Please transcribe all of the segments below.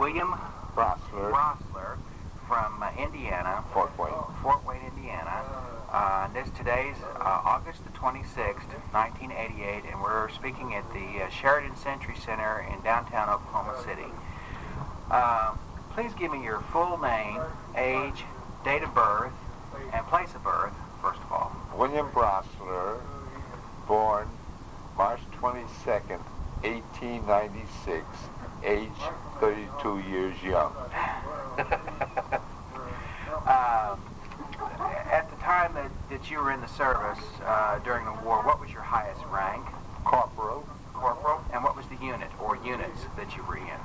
William Brosler from Indiana, Fort Wayne. Fort Wayne, Indiana. Today's August the 26th, 1988, and we're speaking at the Sheridan Century Center in downtown Oklahoma City. Please give me your full name, age, date of birth, and place of birth, first of all. William Brosler, born March 22nd, 1896, age 32 years young. At the time that you were in the service during the war, what was your highest rank? Corporal. Corporal. And what was the unit or units that you were in?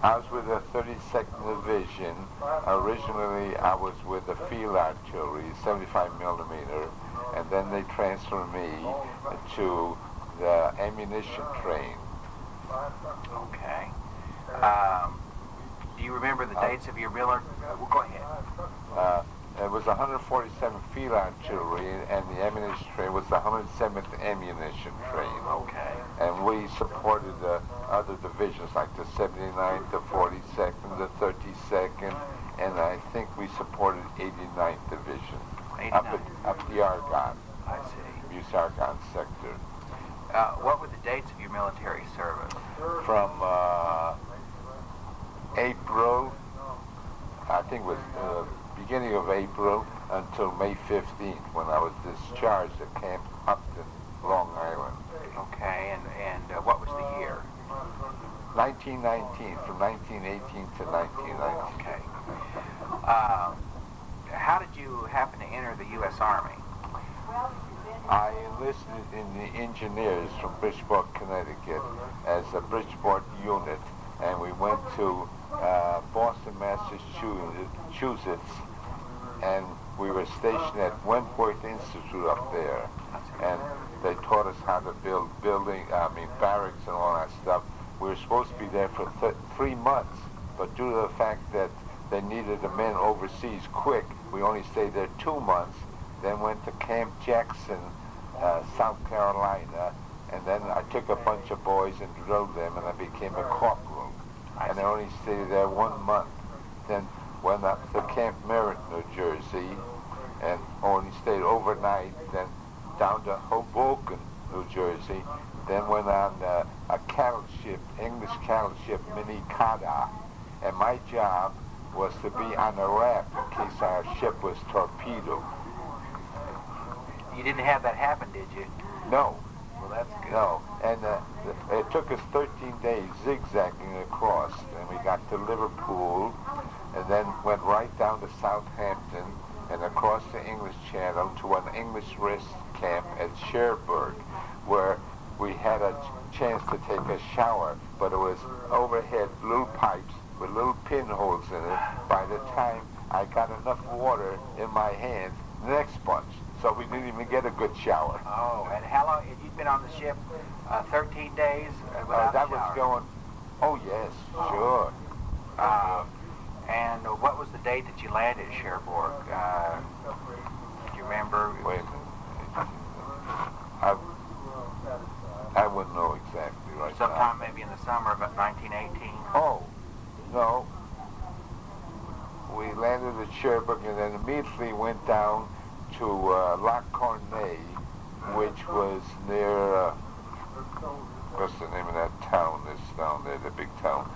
I was with the 32nd Division. Originally, I was with the Field Artillery, 75 millimeter, and then they transferred me to the ammunition train. Okay. Do you remember the dates of your military? Well, go ahead. It was 147 Field Artillery, and the ammunition train was the 107th Ammunition Train. Okay. And we supported other divisions like the 79th, the 42nd, the 32nd, and I think we supported 89th Division. 89th. Up the Argonne. I see. Muse Argonne sector. What were the dates of your military service? From April, I think it was beginning of April until May 15th when I was discharged at Camp Upton, Long Island. Okay, and what was the year? 1919, from 1918 to 1919. Okay. How did you happen to enter the U.S. Army? I enlisted in the engineers from Bridgeport, Connecticut as a Bridgeport unit, and we went to Boston, Massachusetts, and we were stationed at Wentworth Institute up there, and they taught us how to build barracks and all that stuff. We were supposed to be there for 3 months, but due to the fact that they needed the men overseas quick, we only stayed there 2 months, then went to Camp Jackson, South Carolina, and then I took a bunch of boys and drilled them, and I became a corporal. And I only stayed there 1 month. Then went up to Camp Merritt, New Jersey, and only stayed overnight, then down to Hoboken, New Jersey, then went on a cattle ship, English cattle ship, Minnetonka, and my job was to be on the raft in case our ship was torpedoed. You didn't have that happen, did you? No. Well, that's good. No, and it took us 13 days zigzagging across, and we got to Liverpool, and then went right down to Southampton, and across the English Channel to an English rest camp at Cherbourg, where we had a chance to take a shower, but it was overhead little pipes with little pinholes in it. By the time I got enough water in my hands, the next bunch. So we didn't even get a good shower. Oh, and how long had you been on the ship? 13 days without that a shower? was going, oh yes, sure. And what was the date that you landed at Cherbourg? Do you remember? Wait a minute. I wouldn't know exactly right now. Sometime maybe in the summer of 1918? Oh, no. We landed at Cherbourg and then immediately went down to La Cornée, which was near, what's the name of that town that's down there, the big town?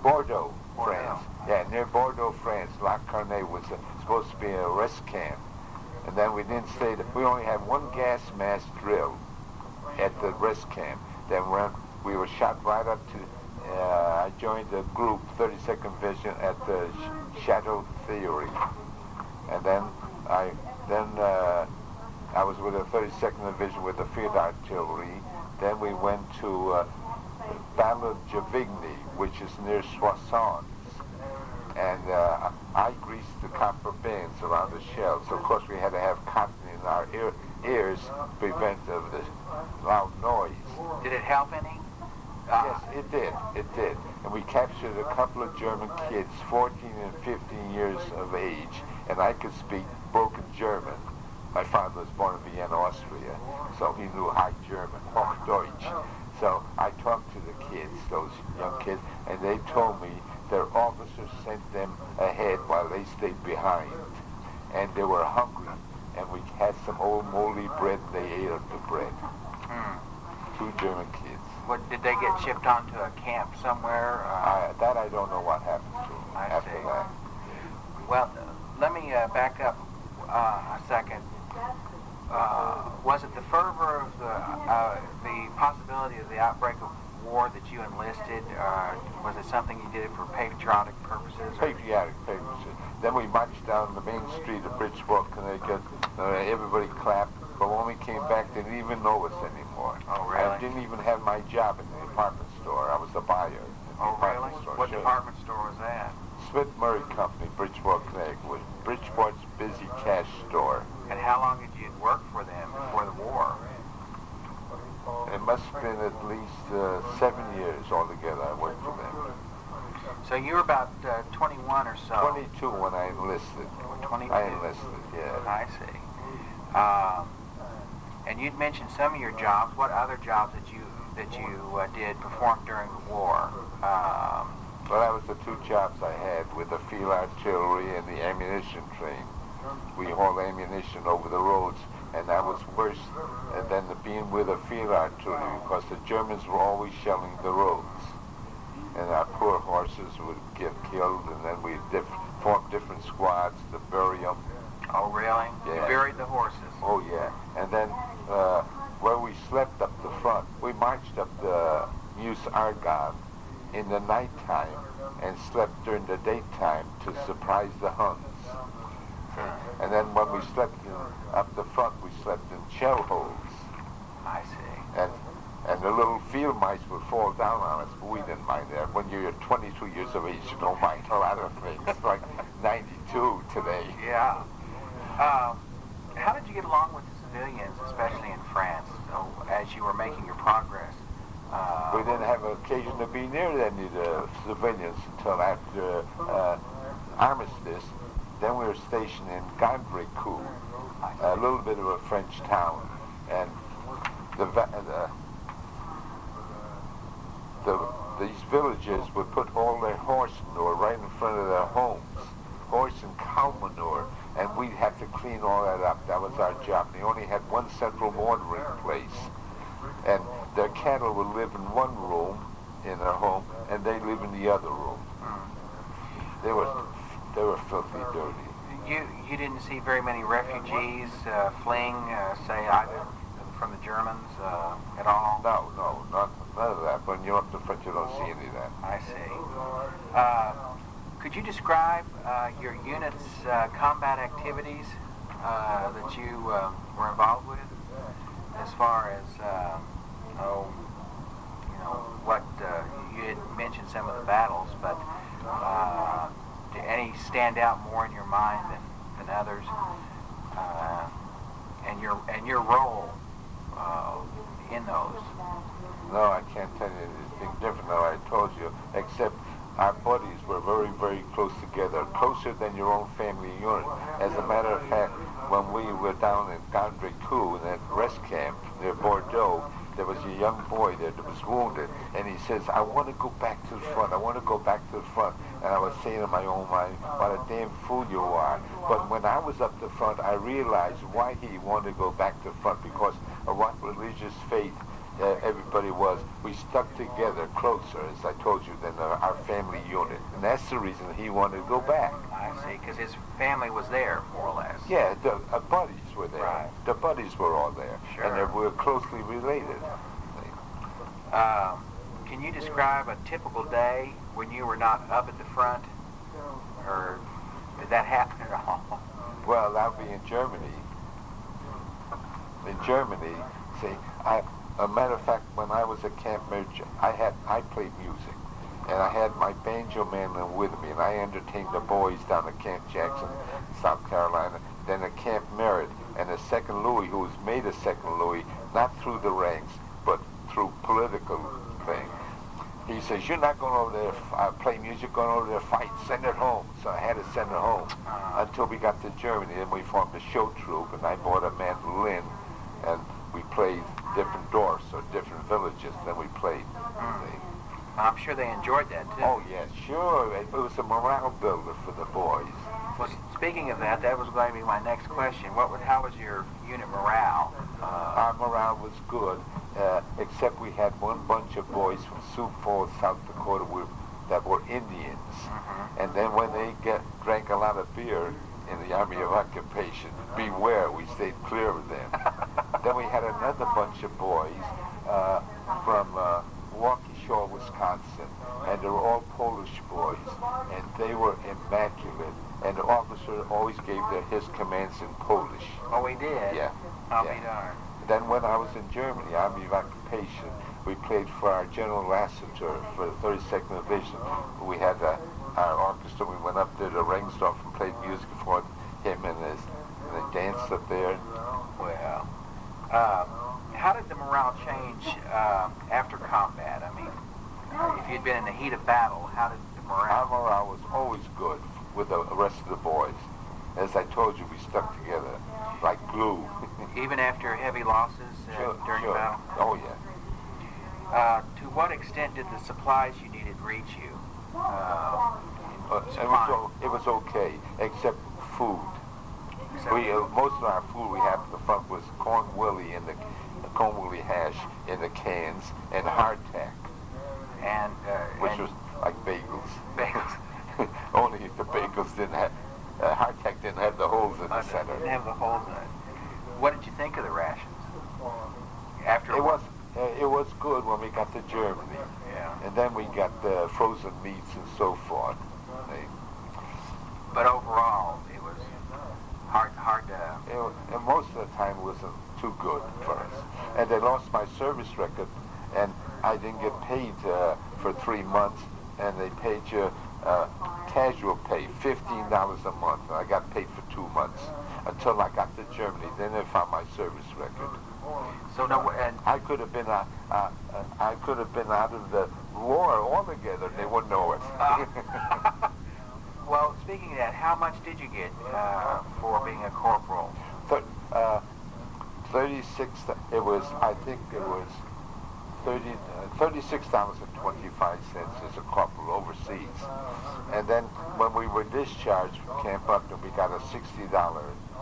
Bordeaux, France. Yeah, near Bordeaux, France. La Cornée was supposed to be a rest camp. And then we didn't stay there. We only had one gas mask drill at the rest camp. Then we were shot right up to, I joined the group, 32nd Division, at the Chateau Theory. And then I was with the 32nd Division with the Field Artillery. Then we went to Battle of Juvigny, which is near Soissons. And I greased the copper bands around the shells. So of course we had to have cotton in our ears to prevent the loud noise. Did it help any? Yes, it did. And we captured a couple of German kids, 14 and 15 years of age, and I could speak broken German. My father was born in Vienna, Austria, so he knew High German, Hochdeutsch. So I talked to the kids, those young kids, and they told me their officers sent them ahead while they stayed behind. And they were hungry, and we had some old moldy bread, and they ate up the bread. Two German kids. What, did they get shipped onto a camp somewhere? That I don't know what happened to them after that. Well, let me back up a second. Was it the fervor of the possibility of the outbreak of war that you enlisted? Was it something you did for patriotic purposes? Patriotic purposes. Then we marched down the main street of Bridgeport, Connecticut. Everybody clapped. But when we came back, they didn't even know us anymore. Oh, really? I didn't even have my job in the department store. I was a buyer in the department store. What department store was that? Smith Murray Company, Bridgeport, Connecticut, was Bridgeport's busy cash store. And how long had you worked for them before the war? It must have been at least 7 years altogether I worked for them. So you were about 21 or so. 22 when I enlisted. 22? I enlisted, yeah. I see. And you'd mentioned some of your jobs. What other jobs that you did perform during the war? Well, that was the two jobs I had with the field artillery and the ammunition train. We hauled ammunition over the roads, and that was worse than being with the field artillery because the Germans were always shelling the roads. And our poor horses would get killed, and then we'd form different squads to bury them. Oh, really? Yeah. You buried the horses? Oh, yeah. And then where we slept up the front, we marched up the Meuse Argonne in the nighttime and slept during the daytime to surprise the Huns. And then when we slept up the front, we slept in shell holes. I see. And the little field mice would fall down on us, but we didn't mind that. When you're 22 years of age, you don't mind a lot of things. It's like 92 today. Yeah. How did you get along with the civilians, especially in France, as you were making your progress? We didn't have an occasion to be near any of the civilians until after armistice. Then we were stationed in Gandricourt, a little bit of a French town, and these villagers would put all their horse manure right in front of their homes, horse and cow manure, and we'd have to clean all that up. That was our job. They only had one central watering place, and their cattle would live in one room in their home, and they live in the other room. They were filthy dirty. You didn't see very many refugees fleeing, say, either from the Germans at all? No, none of that. When you're up the front, you don't see any of that. I see. Could you describe your unit's combat activities that you were involved with, as far as, what you had mentioned some of the battles, but do any stand out more in your mind than others, and your role in those? No, I can't tell you anything different than I told you, except our buddies were very, very close together, closer than your own family unit. As a matter of fact, when we were down in Gandricourt, in that rest camp near Bordeaux, there was a young boy there that was wounded, and he says, I want to go back to the front, I want to go back to the front. And I was saying in my own mind, what a damn fool you are. But when I was up the front, I realized why he wanted to go back to the front, because of what religious faith everybody was. We stuck together closer, as I told you, than our family unit. And that's the reason he wanted to go back. I see, because his family was there, more or less. Yeah, the buddies were there. Right. The buddies were all there. Sure. And we were closely related. Can you describe a typical day when you were not up at the front? Or did that happen at all? Well, that would be in Germany. In Germany, see, a matter of fact, when I was at Camp Merchant, I played music, and I had my banjo man with me, and I entertained the boys down at Camp Jackson, South Carolina, then at Camp Merritt, and the Second Louis, who was made a Second Louis, not through the ranks, but through political thing. He says, you're not going over there play music, going over there fight, send it home. So I had to send it home until we got to Germany. Then we formed a show troupe, and I bought a mandolin, and we played different dorfs or different villages. Then we sure they enjoyed that too. Oh yeah, sure. It was a morale builder for the boys. Well, speaking of that, that was going to be my next question. How was your unit morale? Our morale was good, except we had one bunch of boys from Sioux Falls, South Dakota, that were Indians. And then when they drank a lot of beer in the Army of Occupation, beware, we stayed clear of them. Then we had another bunch of boys from Waukesha, Wisconsin, and they were all Polish boys, and they were immaculate. And the officer always gave his commands in Polish. Oh, we did? Yeah. I'll be darned. Then when I was in Germany, Army of Occupation, we played for our General Lassiter for the 32nd Division. We had our orchestra. We went up there to Rengsdorf and played music for him and they danced up there. Well, how did the morale change after combat? I mean, if you'd been in the heat of battle, how did the morale? Our morale was always good with the rest of the boys. As I told you, we stuck together like glue. Even after heavy losses during battle? Oh, yeah. To what extent did the supplies you needed reach you? It was okay, except food. Most of our food we had at the front was corn willy hash in the cans and hardtack, which was like bagels. Bagels. Only the bagels didn't have, hardtack didn't have the holes in the center. Didn't have the holes in it. What did you think of the rations? It was good when we got to Germany. Yeah. And then we got frozen meats and so forth. But overall, it was hard to... And most of the time it wasn't too good for us. And they lost my service record, and I didn't get paid for 3 months, and they paid you casual pay, $15 a month. And I got paid for 2 months until I got to Germany. Then they found my service record. So no, and I could have been out of the war altogether, and they wouldn't know it. Well, speaking of that, how much did you get for being a corporal? 36. It was. I think it was $36.25 as a corporal overseas. And then when we were discharged from Camp Upton, we got a $60.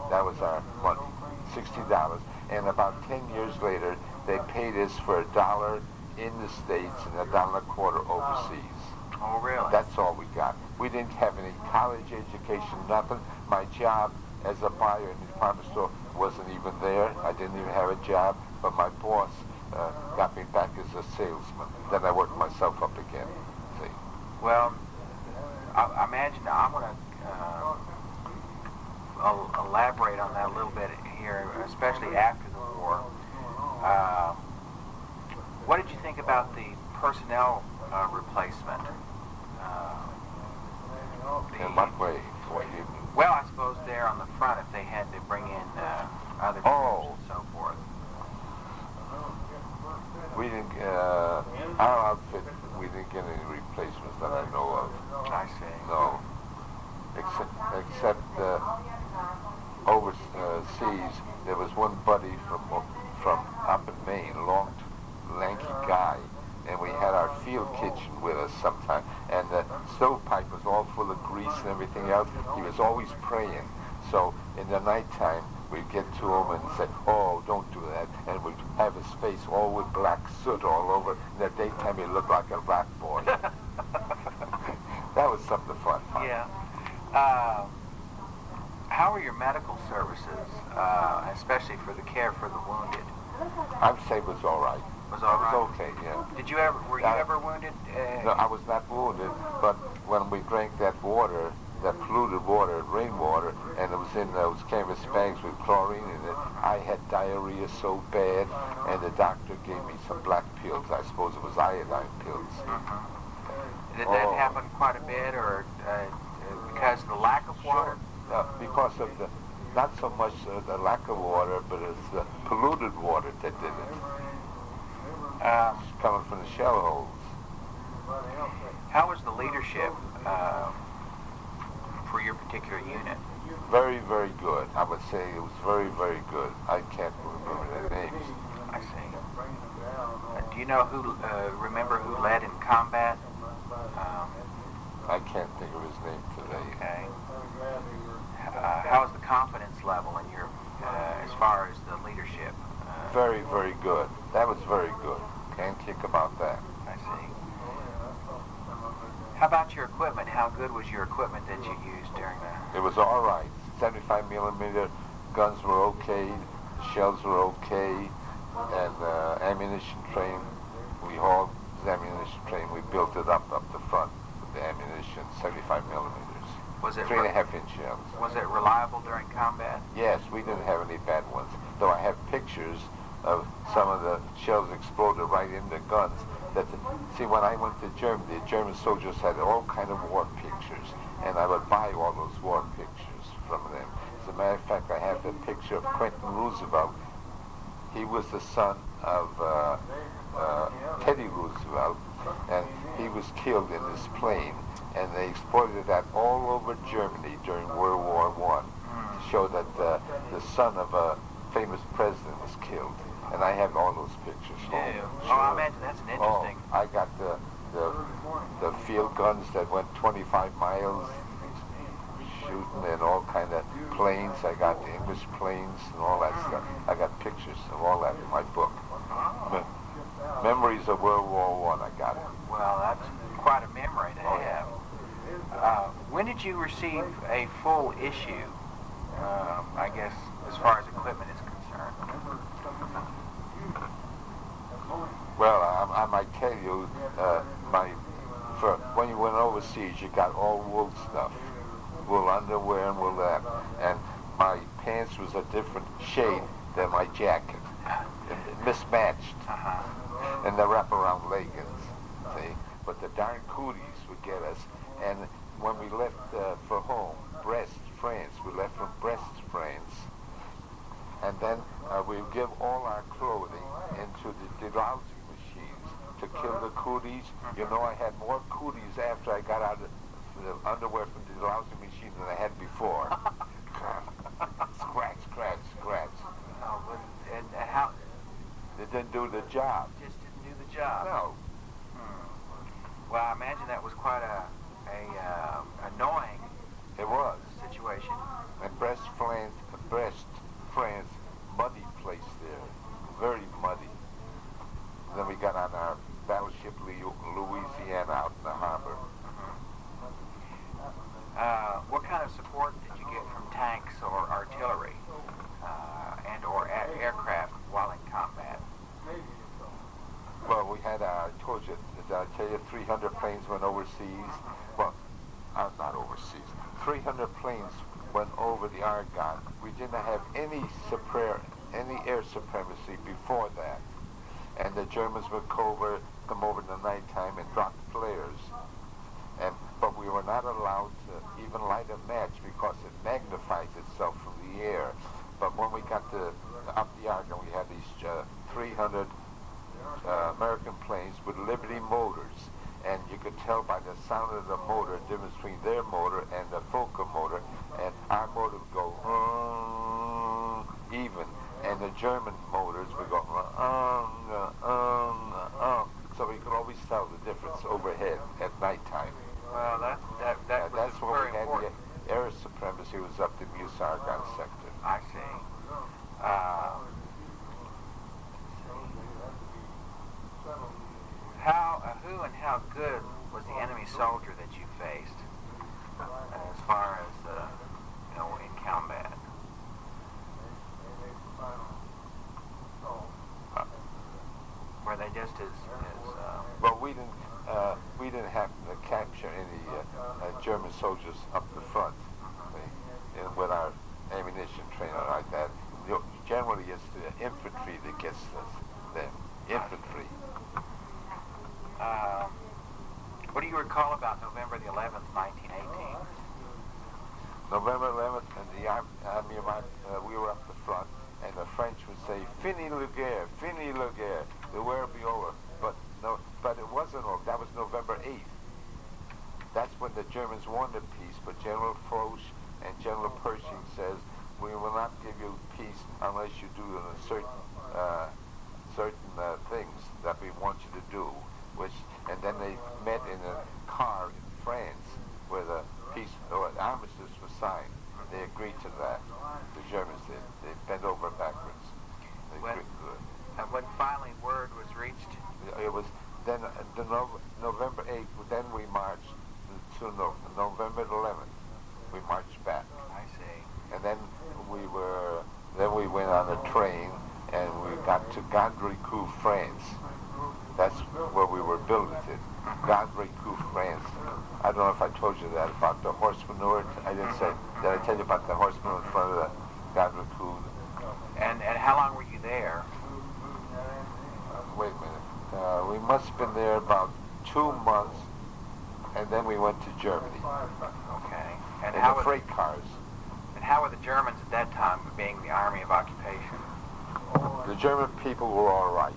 That was our money, $60. And about 10 years later, they paid us for $1 in the States and $1.25 overseas. Oh, really? That's all we got. We didn't have any college education, nothing. My job as a buyer in the department store wasn't even there. I didn't even have a job, but my boss got me back as a salesman. Then I worked myself up again. See? Well, I imagine I'm going to elaborate on that a little bit here, especially after the war. What did you think about the personnel replacement? In what way? Well, I suppose there on the front, if they had to bring in other troops and so forth. We didn't, our outfit, we didn't get any replacements that I know of. I see. No. Except overseas, there was one buddy from up in Maine, long, lanky guy, and we had our field kitchen with us sometime, and the stovepipe was all full of grease and everything else. He was always praying. So in the nighttime, we'd get to him and say, "Oh, don't do that," and we'd have his face all with black soot all over. In the daytime, he looked like a rat boy. That was something fun. Huh? Yeah. How are your medical services, especially for the care for the wounded? I'd say it was all right. Was all right? It was okay, yeah. Were you ever wounded? No, I was not wounded, but when we drank that water, that polluted water, rainwater, and it was in those canvas bags with chlorine in it, I had diarrhea so bad, and the doctor gave me some black pills. I suppose it was iodine pills. Mm-hmm. Did that happen quite a bit, or because of the lack of water? Because of not so much the lack of water, but it's the polluted water that did it. Coming from the shell holes. How was the leadership for your particular unit? Very, very good. I would say it was very, very good. I can't remember their names. I see. Do you know remember who led in combat? I can't think of his name today. Okay. How's the confidence level in your, as far as the leadership? Very, very good. That was very good. Can't kick about that. I see. How about your equipment? How good was your equipment that you used during the... It was all right. 75 millimeter guns were okay. Shells were okay. And ammunition train, we hauled the ammunition train. We built it up the front with the ammunition, 75 millimeters. Was it 3.5-inch shells. Was it reliable during combat? Yes, we didn't have any bad ones. Though I have pictures of some of the shells exploded right in the guns. See, when I went to Germany, the German soldiers had all kind of war pictures, and I would buy all those war pictures from them. As a matter of fact, I have a picture of Quentin Roosevelt. He was the son of Teddy Roosevelt, and he was killed in this plane, and they exploited that all over Germany during World War I to show that the son of a famous president was killed. And I have all those pictures home. Sure. Oh, I imagine that's an interesting... Oh, I got the field guns that went 25 miles shooting, and all kind of planes. I got the English planes and all that stuff. I got pictures of all that in my book. Memories of World War I got it. Well, that's quite a memory to have. When did you receive a full issue, I guess, as far as equipment is concerned? Well, I might tell you, for when you went overseas, you got all wool stuff, wool underwear and wool that, and my pants was a different shade than my jacket, mismatched, and the wraparound leggings, see. But the darn cooties would get us, and when we left for home, Brest, France, we left from Brest, France, and then we would give all our clothing into the delousing machines to kill the cooties. You know, I had more cooties after I got out of the underwear from the delousing machine than I had before. Scratch, scratch, scratch. Oh, and how? They didn't do the job. Just didn't do the job. No. Well, I imagine that was quite a annoying. It was. Situation. And Brest, France, muddy place there, very muddy. And then we got on our battleship Louisiana out in the harbor. What kind of support did you get from tanks or artillery and or aircraft while in combat? Well, we had, I told you, did I tell you 300 planes went overseas? Well, not overseas. 300 planes went over the Argonne. We didn't have any air supremacy before that. And the Germans would come over in the nighttime and drop flares. But we were not allowed to even light a match because it magnifies itself from the air. But when we got up the Argonne, we had these 300 American planes with Liberty motors. And you could tell by the sound of the motor, the difference between their motor and the Fokker motor, and our motor would go even, and the German motors would go so we could always tell the difference overhead at nighttime. Well, that's was when very we had important. the air supremacy was up the Meuse-Argonne sector. I see. Who and how good was the enemy soldier that you faced as far as, in combat? Were they just as Well, we didn't happen to capture any German soldiers up the front with our ammunition train like that. Generally, it's the infantry that gets them. Infantry. What do you recall about November the 11th, 1918? November 11th, and the army we were up the front, and the French would say, "Fini la guerre, fini la guerre, the war will be over." But it wasn't over. That was November 8th. That's when the Germans wanted peace, but General Foch and General Pershing says, "We will not give you peace unless you do certain things that we want you to do." and then they met in a car in France where the peace or armistice was signed. They agreed to that. The Germans did. They bent over backwards. When finally word was reached? It was then November 8th. Then we marched to November 11th. We marched back. I see. And then we went on a train and we got to Gandricourt, France. That's where we were billeted. Gandricourt, France. I don't know if I told you that about the horse manure. I didn't say. Did I tell you about the horse manure in front of the Gandricourt? And how long were you there? Wait a minute. We must have been there about 2 months, and then we went to Germany. Okay. And in how the freight cars. And how were the Germans at that time, being the Army of Occupation? The German people were all right.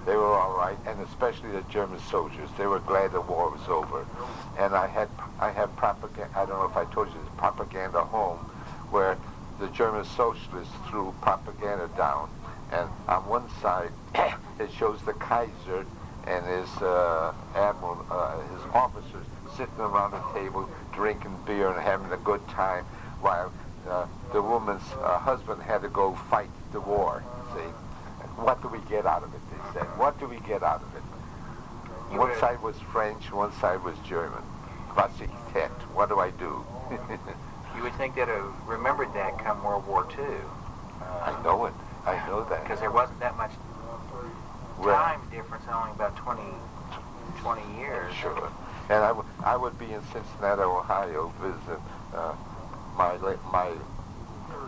They were all right, and especially the German soldiers. They were glad the war was over. And I had propaganda. I don't know if I told you this, propaganda home, where the German socialists threw propaganda down, and on one side it shows the Kaiser and his admiral, his officers sitting around the table drinking beer and having a good time, while the woman's husband had to go fight the war. See, what do we get out of it? They said, what do we get out of it? One side was French, one side was German. Was ich tät? What do I do? You would think they'd have remembered that come World War II. I know it. I know that. Because there wasn't that much time difference, only about 20 years. Sure. And I would be in Cincinnati, Ohio, visiting my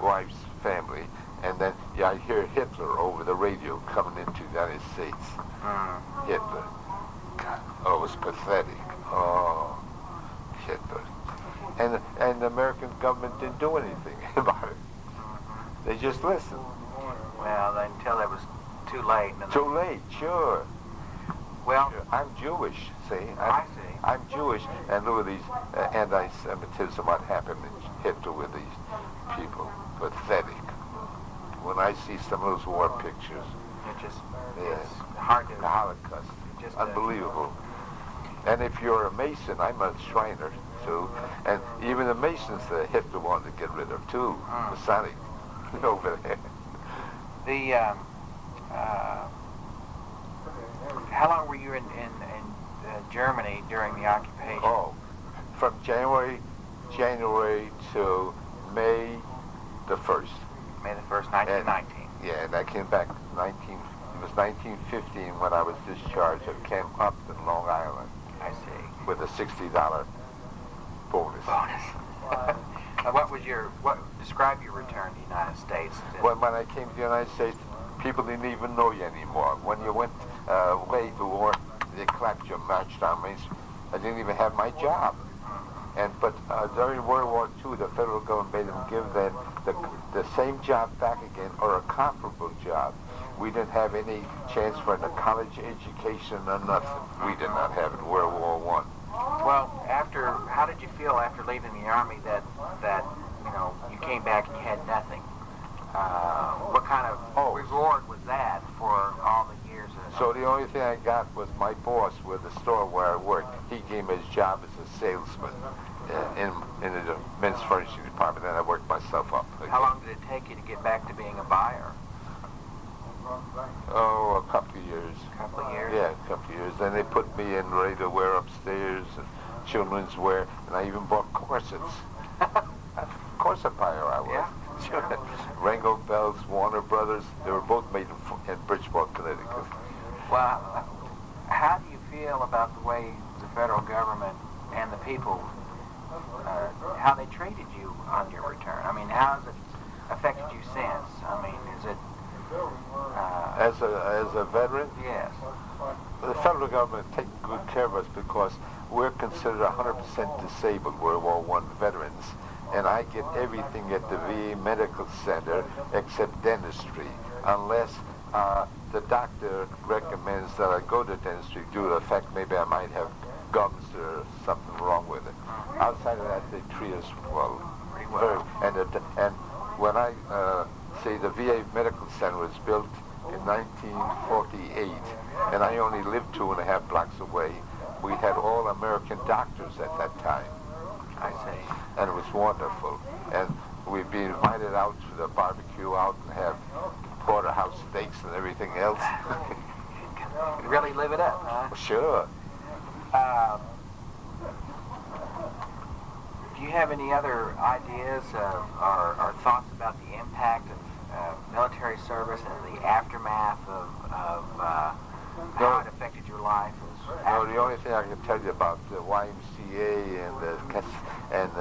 wife's family, and then I hear Hitler over the radio coming into the United States. Hitler. God, oh, it was pathetic. Oh, Hitler. And the American government didn't do anything about it. They just listened. Well, until it was too late. Too late, sure. Well, sure. I'm Jewish, see? I see. I'm Jewish, and look at these anti-Semitism, what happened in Hitler with these people. Pathetic. When I see some of those war pictures, it's hard to... The Holocaust. Just unbelievable. And if you're a Mason, I'm a Shriner, too. And even the Masons that Hitler wanted to get rid of, too. Masonic, over there. How long were you in Germany during the occupation? Oh, from January to May the 1st. May the 1st, 1919. And I came back it was 1915 when I was discharged at Camp Upton, Long Island. I see. With a $60 bonus. Describe your return to the United States. Well, when I came to the United States, people didn't even know you anymore. When you went away to war, they clapped you, marched on me. I didn't even have my job. But during World War II, the federal government made them give them the same job back again, or a comparable job. We didn't have any chance for a college education or nothing. We did not have it in World War I. Well, how did you feel after leaving the Army that you came back and you had nothing? What kind of reward was that for all the years? So the only thing I got was my boss with the store where I worked. He gave me his job as a salesman in the men's furnishing department, and I worked myself up again. How long did it take you to get back to being a buyer? Oh, a couple of years. A couple of years? Yeah, a couple of years. Then they put me in ready-to-wear upstairs and children's wear, and I even bought corsets. Corset buyer I was. Yeah. Rango belts, Warner Brothers, they were both made in Bridgeport, Connecticut. Well, how do you feel about the way the federal government and the people, how they treated you on your return? I mean, how has it affected you since? I mean, is it... As a veteran? Yes. The federal government is taking good care of us because we're considered 100% disabled World War I veterans. And I get everything at the VA Medical Center except dentistry, unless the doctor recommends that I go to dentistry due to the fact maybe I might have gums or something wrong with it. Outside of that, they treat us well. And when I say the VA Medical Center was built in 1948, and I only lived 2.5 blocks away. We had all American doctors at that time. I see. And it was wonderful. And we'd be invited out to the barbecue out and have porterhouse steaks and everything else. Really live it up, huh? Sure. Do you have any other ideas or thoughts about the impact of military service and the aftermath of how it affected your life? No, the only thing I can tell you about the YMCA and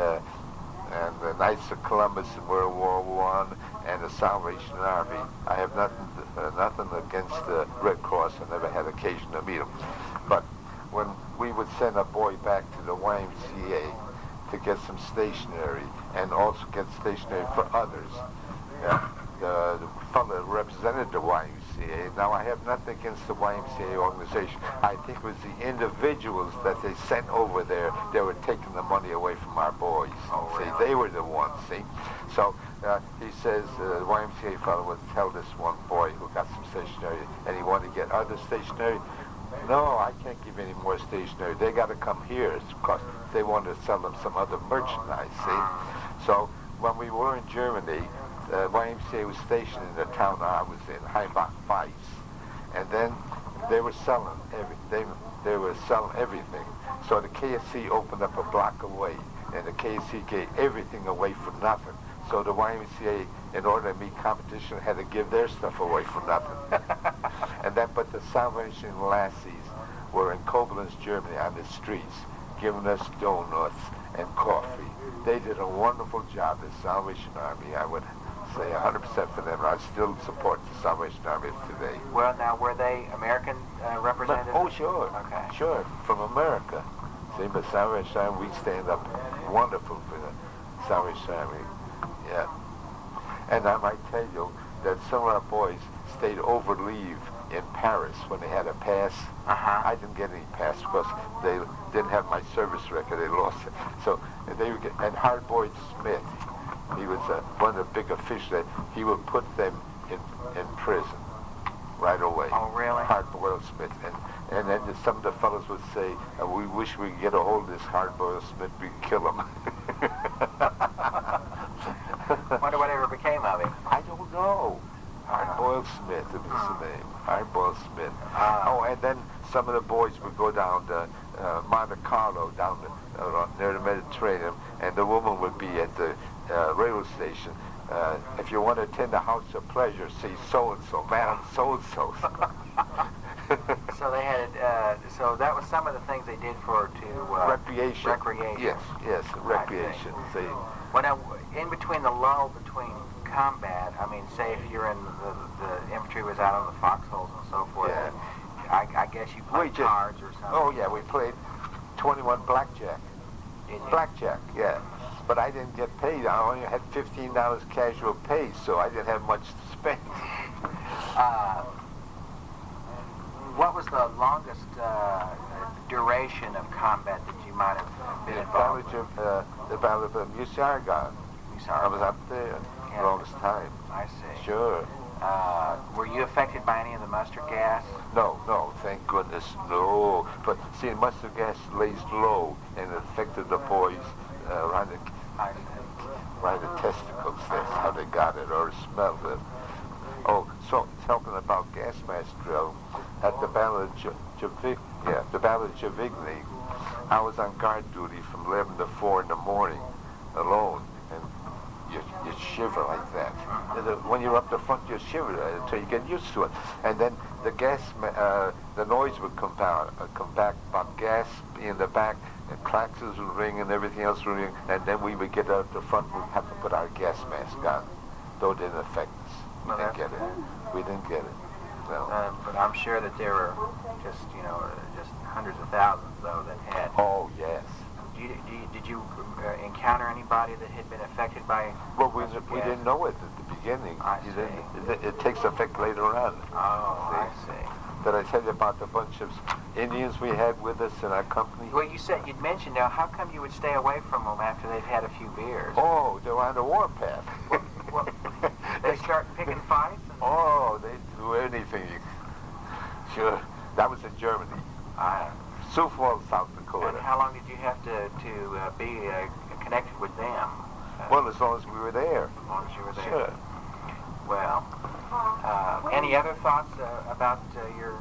the Knights of Columbus in World War I and the Salvation Army, I have nothing against the Red Cross. I never had occasion to meet them. But when we would send a boy back to the YMCA to get some stationery and also get stationery for others, the fellow that represented the YMCA, now I have nothing against the YMCA organization. I think it was the individuals that they sent over there that were taking the money away from our boys. Oh, see, really? they were the ones, see. So he says the YMCA fellow would tell this one boy who got some stationery and he wanted to get other stationery. No, I can't give any more stationery. They got to come here because they wanted to sell them some other merchandise, see. So when we were in Germany, the YMCA was stationed in the town I was in, Heimbach Weiss, and then they were selling everything. They were selling everything. So the KFC opened up a block away, and the KFC gave everything away for nothing. So the YMCA, in order to meet competition, had to give their stuff away for nothing. And then, but the Salvation Lassies were in Koblenz, Germany, on the streets, giving us donuts and coffee. They did a wonderful job, the Salvation Army. I would say 100% for them. I still support the Salvation Army today. Well, now, were they American representatives? Oh, sure. Okay. Sure, from America. See, but Salvation Army, we stand up wonderful for the Salvation Army. Yeah. And I might tell you that some of our boys stayed over leave in Paris when they had a pass. I didn't get any pass because they didn't have my service record. They lost it. So they would get, and Hardboiled Smith, he was one of the big officials that he would put them in prison right away. Oh, really? Hardboiled Smith. And then some of the fellows would say, we wish we could get a hold of this Hardboiled Smith, we'd kill him. Wonder whatever became of him. I don't know. Hardboiled Smith, it was the name. Hardboiled Smith. Oh, and then some of the boys would go down to Monte Carlo, down near the Mediterranean, and the woman would be at the railway station. If you want to attend a house of pleasure, see so-and-so, Madam so-and-so. So they had, so that was some of the things they did recreation. Recreation. Yes, recreation. See. Well, now, in between the lull between combat, I mean, say if you're in the infantry was out on the foxholes and so forth, Yeah. I guess you played cards or something. Oh, yeah, we played 21 blackjack. Did you? Blackjack, yeah. But I didn't get paid. I only had $15 casual pay, so I didn't have much to spend. What was the longest duration of combat that you might have been involved with? The Battle of Musargan. I was up there the longest time. I see. Sure. Were you affected by any of the mustard gas? No, thank goodness, no. But see, mustard gas lays low and it affected the boys around the testicles. That's how they got it, or smelled it. Oh, so talking about gas mask drill, at the Battle of Javigny, I was on guard duty from 11 to 4 in the morning, alone, and you shiver like that. When you're up the front, you shiver until you get used to it. And then the the noise would come back about gas in the back, and claxons would ring and everything else would ring, and then we would get up the front, we'd have to put our gas mask on, though it didn't affect us. We didn't get it. We didn't get it. No. But I'm sure that there were just hundreds of thousands, though, that had. Oh, yes. Did you encounter anybody that had been affected by? Well, we didn't know it at the beginning. I see. It takes effect later on. Oh, I see. Did I tell you about the bunch of Indians we had with us in our company? Well, you'd mentioned now. How come you would stay away from them after they'd had a few beers? Oh, they were on the warpath. Well, they start picking fights? Oh, they do anything. Sure. That was in Germany. Sioux Falls, South Dakota. And how long did you have to be connected with them? Well, as long as we were there. As long as you were there. Sure. Well, any other thoughts about your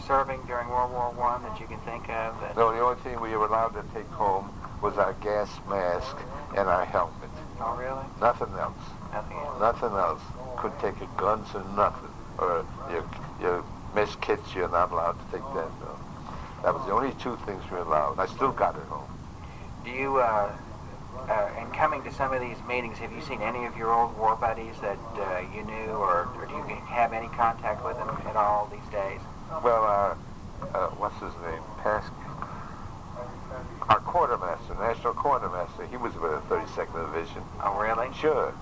serving during World War I that you can think of? No, the only thing we were allowed to take home was our gas mask and our helmet. Oh, really? Nothing else. Nothing else. Nothing else. Couldn't take your guns or nothing. Or your mess kits, you're not allowed to take that. No. That was the only two things we were allowed. I still got it home. Do you, in coming to some of these meetings, have you seen any of your old war buddies that you knew, or do you have any contact with them at all these days? Well, what's his name? Our quartermaster, national quartermaster, he was with the 32nd Division. Oh, really? Sure.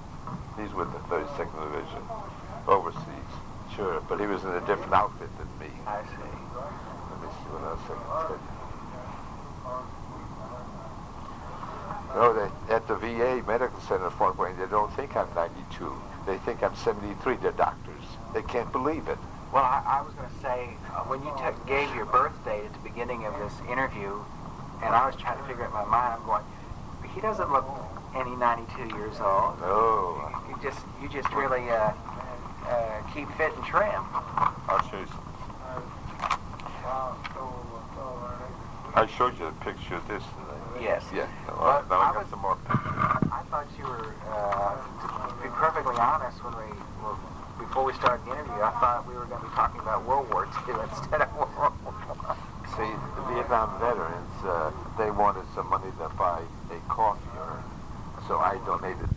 He's with the 32nd Division, overseas. Sure, but he was in a different outfit than me. I see. Let me see what else I can tell you. No, at the VA Medical Center in Fort Wayne, they don't think I'm 92. They think I'm 73, they're doctors. They can't believe it. Well, I was going to say, when you gave your birth date at the beginning of this interview, and I was trying to figure it in my mind, I'm going, he doesn't look any 92 years old. No. You just really keep fit and trim. I'll show you some. I showed you a picture of this. Yes. Yeah. Well, now I got some more pictures. I thought you were, to be perfectly honest, before we started the interview, I thought we were going to be talking about World War II instead of World War I. See, the Vietnam veterans, they wanted some money to buy a coffee urn, so I donated